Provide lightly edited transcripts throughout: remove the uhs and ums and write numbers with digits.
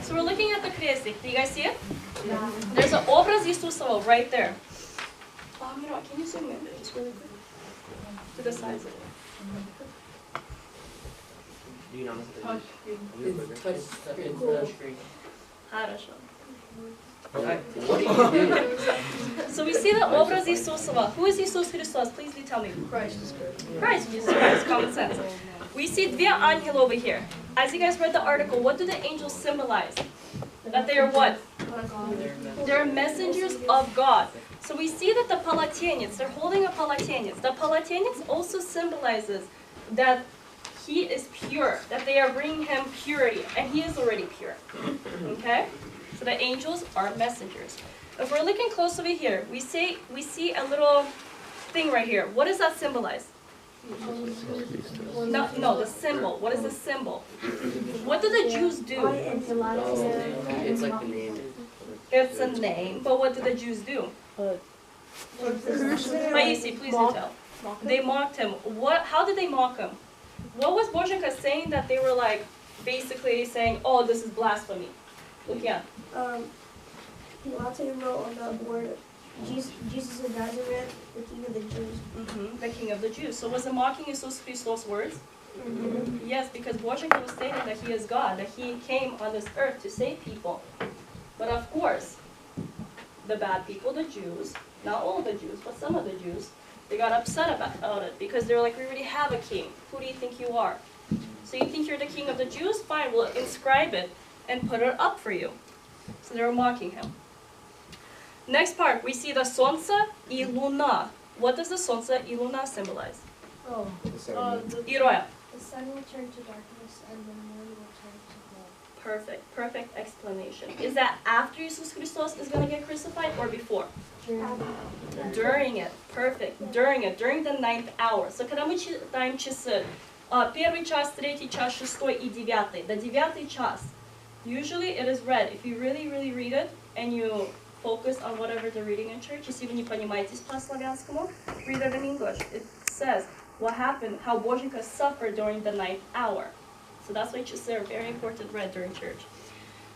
So we're looking at the крестик. Do you guys see it? Yeah. There's an образ Иисусова right there. You know what, can you zoom in just really quick? To the size of it. Do you know Touch screen. Хорошо. What do you do? So we see the образ Иисусова. Who is Иисус Христос? Please do tell me. Christ. Christ, Jesus Christ, common sense. We see две ангела over here. As you guys read the article, what do the angels symbolize? That they are what? They're messengers of God. So we see that the palatenians, they're holding a palatenians. The palatenians also symbolizes that he is pure, that they are bringing him purity, and he is already pure. Okay? So the angels are messengers. If we're looking close over here, we see a little thing right here. What does that symbolize? No, the symbol. What is the symbol? What do the Jews do? It's like the name. It's a name, but what did the Jews do? Maisi, please do tell. They mocked him. How did they mock him? What was Boženka saying that they were like, basically saying, oh, this is blasphemy? Look, yeah. Pilate wrote on the board, Jesus of Nazareth, the King of the Jews. The King of the Jews. So was it mocking Jesus Christos' words? Yes, because Boženka was stating that he is God, that he came on this earth to save people. But of course, the bad people, the Jews, not all of the Jews, but some of the Jews, they got upset about it because they were like, we already have a king. Who do you think you are? So you think you're the king of the Jews? Fine, we'll inscribe it and put it up for you. So they were mocking him. Next part, we see the Солнце и Луна. What does the Солнце и Луна symbolize? Iroya. The sun will turn to darkness and the moon will turn to blood. Perfect explanation. Is that after Jesus Christos is going to get crucified or before? During it. Perfect. During it. During the 9th hour. So когда мы читаем часы, первый час, третий час, шестой и девятый, the 9th час, usually it is read. If you really read it and you focus on whatever they're reading in church, если вы не понимаете по-славянскому, read it in English. It says what happened, how Boženka suffered during the 9th hour. So that's why часы are very important read during church.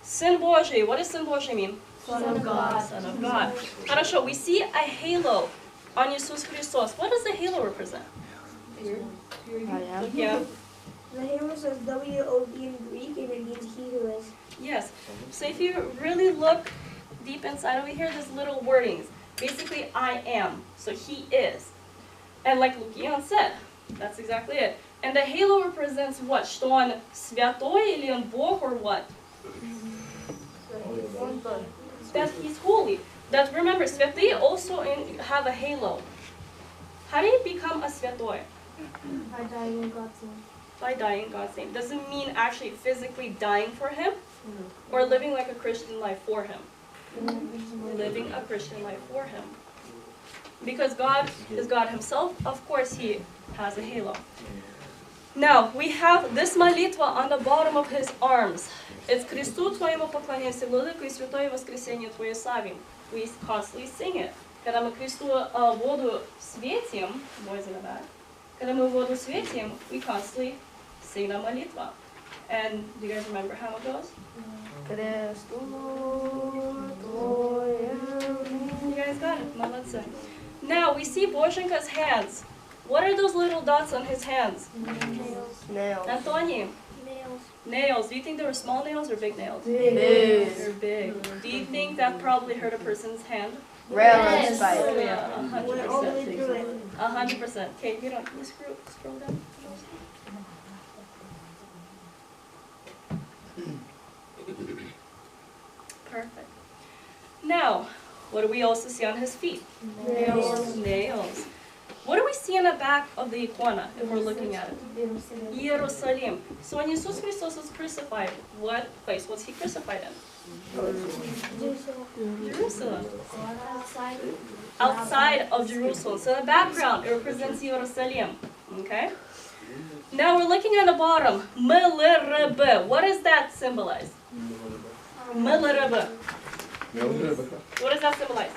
Сын Божий. What does Сын Божий mean? Son of God. Son of God. Хорошо. We see a halo on Jesus Christos. What does the halo represent? Yeah. The halo says W-O-D in Greek and it means he who is. Yes. So if you really look deep inside over here, there's little wordings. Basically, I am. So he is. And like Lukian said, that's exactly it. And the halo represents what? Что он святой или он Бог or what? That he's holy. That remember, святые also have a halo. How do you become a святой? By dying in God's name. By dying in God's name. Doesn't mean actually physically dying for him or living like a Christian life for him. Living a Christian life for him. Because God is God himself, of course he has a halo. Now, we have this молитва on the bottom of his arms. It's Христу Твоему поклоняемся, Владыко и Святое Воскресение Твое славим. We constantly sing it. Когда мы Христу воду светим, когда мы воду светим, we constantly sing the молитва. And do you guys remember how it goes? You guys got it. Молодцы. Now, we see Boženka's hands. What are those little dots on his hands? Nails. Antoni? Nails. Nails. Do you think they were small nails or big nails? Big. They're big. Do you think that probably hurt a person's hand? Yes. Oh, yeah, Went all the way 100%. through it. 100%. Okay, can you scroll down? Perfect. Now, what do we also see on his feet? Nails. Nails. What do we see in the back of the icona if we're looking at it? Jerusalem. So when Jesus Christos was crucified, what place was he crucified in? Jerusalem. Outside of Jerusalem. So the background, it represents Jerusalem. Okay? Now we're looking at the bottom. MLRB. What does that symbolize? MLRB. What does that symbolize?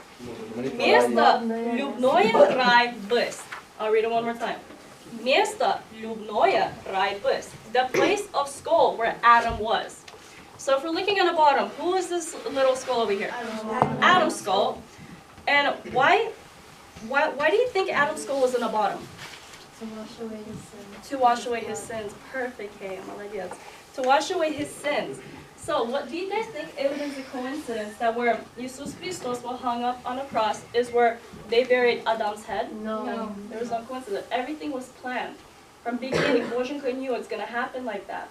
Место любное рай быст. I'll read it one more time. Место любное рай быст. the place of skull where Adam was. So if we're looking at the bottom, who is this little skull over here? Adam's skull. And why do you think Adam's skull was in the bottom? To wash away his sins. To wash away his sins. Perfect, hey, молодец. To wash away his sins. So what do you guys think it is a coincidence that where Jesus Christos was hung up on a cross is where they buried Adam's head? No. There was no coincidence. Everything was planned. From beginning, Bozhenka knew it's going to happen like that.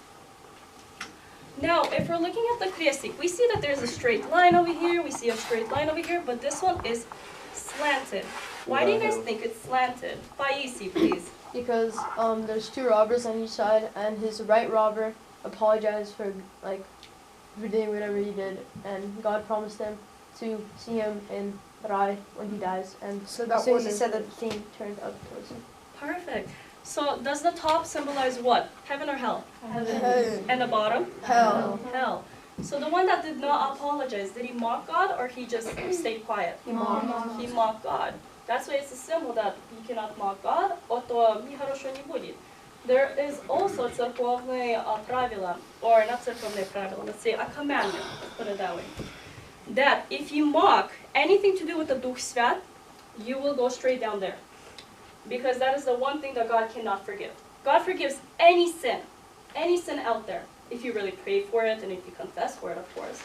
Now, if we're looking at the krestik, we see that there's a straight line over here, we see a straight line over here, but this one is slanted. Why do you guys think it's slanted? Paisi, please. Because there's two robbers on each side, and his right robber apologized for doing whatever he did, and God promised him to see him in Rai when he dies, and So as that soon as he was said that, the thing turned up towards him. Perfect. So does the top symbolize what? Heaven or hell? Heaven. And the bottom? Hell. Hell. So the one that did not apologize, did he mock God or he just stayed quiet? He mocked. He mocked God. That's why it's a symbol that you cannot mock God, то нехорошо не будет. There is also церковные правила, or not церковные правила, let's say a commandment, put it that way, that if you mock anything to do with the Duch Svat, you will go straight down there. Because that is the one thing that God cannot forgive. God forgives any sin out there, if you really pray for it and if you confess for it, of course.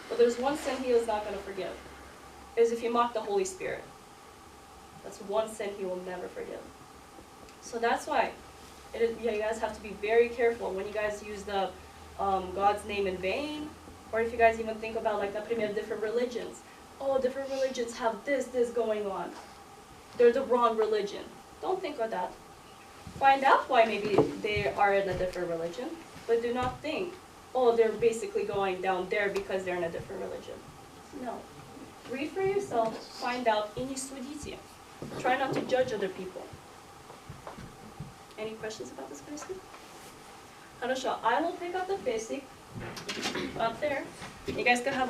But there's one sin He is not going to forgive, is if you mock the Holy Spirit. That's one sin He will never forgive. So that's why you guys have to be very careful when you guys use the God's name in vain, or if you guys even think about like different religions. Oh, different religions have this going on. They're the wrong religion. Don't think of that. Find out why maybe they are in a different religion, but do not think, oh, they're basically going down there because they're in a different religion. No. Read for yourself, find out, и не судите. Try not to judge other people. Any questions about this basic? Хорошо, I will pick up the basic up there. You guys can have a